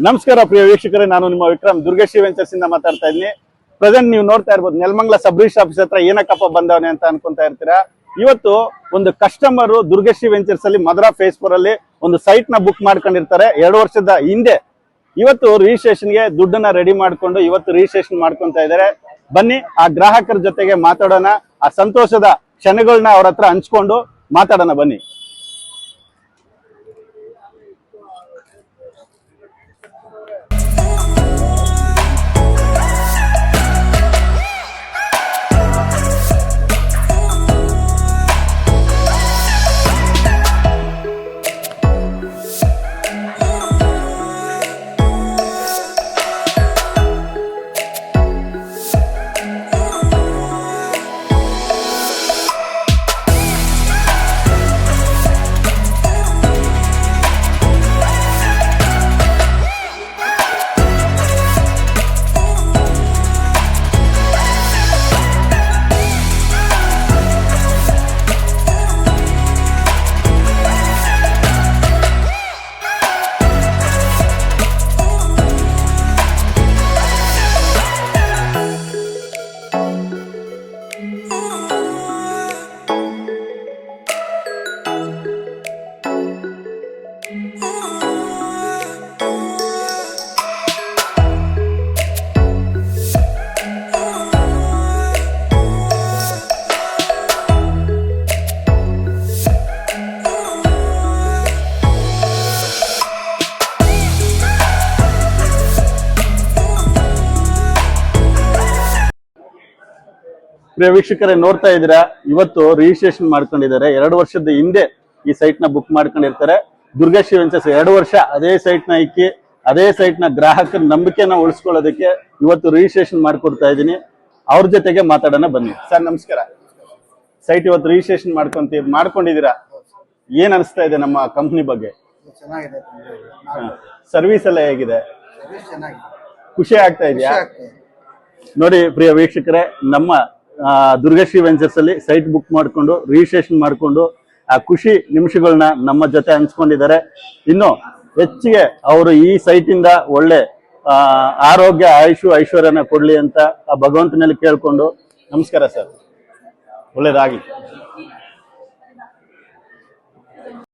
ನಮಸ್ಕಾರ ಪ್ರಿಯ ವೀಕ್ಷಕರೇ, ನಾನು ನಿಮ್ಮ ವಿಕ್ರಮ್ ದುರ್ಗಶ್ರೀ ವೆಂಚರ್ಸ್ ಇಂದ ಮಾತಾಡ್ತಾ ಇದ್ದೀನಿ. ಪ್ರೆಸೆಂಟ್ ನೀವು ನೋಡ್ತಾ ಇರ್ಬೋದು ನೆಲಮಂಗಲ ಸಬ್ ರಿಜಿಸ್ಟರ್ ಆಫೀಸ್ ಹತ್ರ ಏನಕ್ಕಪ್ಪ ಬಂದವನೆ ಅಂತ ಅನ್ಕೊಂತಾ ಇರ್ತೀರಾ. ಇವತ್ತು ಒಂದು ಕಸ್ಟಮರ್ ದುರ್ಗಶ್ರೀ ವೆಂಚರ್ಸ್ ಅಲ್ಲಿ ಮಧುರಾ ಫೇಸ್ 4 ಅಲ್ಲಿ ಒಂದು ಸೈಟ್ ನ ಬುಕ್ ಮಾಡ್ಕೊಂಡಿರ್ತಾರೆ 2 ವರ್ಷದ ಹಿಂದೆ. ಇವತ್ತು ರಿಜಿಸ್ಟ್ರೇಷನ್ಗೆ ದುಡ್ಡನ್ನ ರೆಡಿ ಮಾಡ್ಕೊಂಡು ಇವತ್ತು ರಿಜಿಸ್ಟ್ರೇಷನ್ ಮಾಡ್ಕೊಂತ ಇದ್ದಾರೆ. ಬನ್ನಿ ಆ ಗ್ರಾಹಕರ ಜೊತೆಗೆ ಮಾತಾಡೋಣ, ಆ ಸಂತೋಷದ ಕ್ಷಣಗಳನ್ನ ಅವ್ರ ಹತ್ರ ಹಂಚ್ಕೊಂಡು ಮಾತಾಡೋಣ ಬನ್ನಿ. ಪ್ರಿಯ ವೀಕ್ಷಕರೇ, ನೋಡ್ತಾ ಇದ್ದೀರಾ, ಇವತ್ತು ರಿಜಿಸ್ಟ್ರೇಷನ್ ಮಾಡ್ಕೊಂಡಿದ್ದಾರೆ. 2 ವರ್ಷದ ಹಿಂದೆ ಈ ಸೈಟ್ ನ ಬುಕ್ ಮಾಡ್ಕೊಂಡಿರ್ತಾರೆ. ದುರ್ಗಶ್ರೀ ವೆಂಚರ್ಸ್ 2 ವರ್ಷ ಅದೇ ಸೈಟ್ ನ ಇಕ್ಕಿ ಅದೇ ಸೈಟ್ ನ ಗ್ರಾಹಕರ ನಂಬಿಕೆನ ಉಳಿಸ್ಕೊಳ್ಳೋದಕ್ಕೆ ಇವತ್ತು ರಿಜಿಸ್ಟ್ರೇಷನ್ ಮಾಡ್ಕೊಡ್ತಾ ಇದ್ದೀನಿ. ಅವ್ರ ಜೊತೆಗೆ ಮಾತಾಡೋಣ ಬನ್ನಿ. ಸರ್ ನಮಸ್ಕಾರ. ಸೈಟ್ ಇವತ್ತು ರಿಜಿಸ್ಟ್ರೇಷನ್ ಮಾಡ್ಕೊಂಡಿದ್ದೀರಾ, ಏನ್ ಅನಿಸ್ತಾ ಇದೆ ನಮ್ಮ ಕಂಪ್ನಿ ಬಗ್ಗೆ? ಸರ್ವಿಸ್ ಎಲ್ಲ ಹೇಗಿದೆ? ಖುಷಿ ಆಗ್ತಾ ಇದೆಯಾ? ನೋಡಿ ಪ್ರಿಯ ವೀಕ್ಷಕರೇ, ನಮ್ಮ ದುರ್ಗಶ್ರೀ ವೆಂಚರ್ಸ್ ಅಲ್ಲಿ ಸೈಟ್ ಬುಕ್ ಮಾಡ್ಕೊಂಡು ರಿಜಿಸ್ಟ್ರೇಷನ್ ಮಾಡ್ಕೊಂಡು ಆ ಖುಷಿ ನಿಮಿಷಗಳನ್ನ ನಮ್ಮ ಜೊತೆ ಹಂಚ್ಕೊಂಡಿದ್ದಾರೆ. ಇನ್ನು ಹೆಚ್ಚಿಗೆ ಅವರು ಈ ಸೈಟ್ ಇಂದ ಒಳ್ಳೆ ಆರೋಗ್ಯ ಐಶ್ವರ್ಯನ ಕೊಡ್ಲಿ ಅಂತ ಆ ಭಗವಂತನಲ್ಲಿ ಕೇಳ್ಕೊಂಡು. ನಮಸ್ಕಾರ ಸರ್, ಒಳ್ಳೇದಾಗಿ.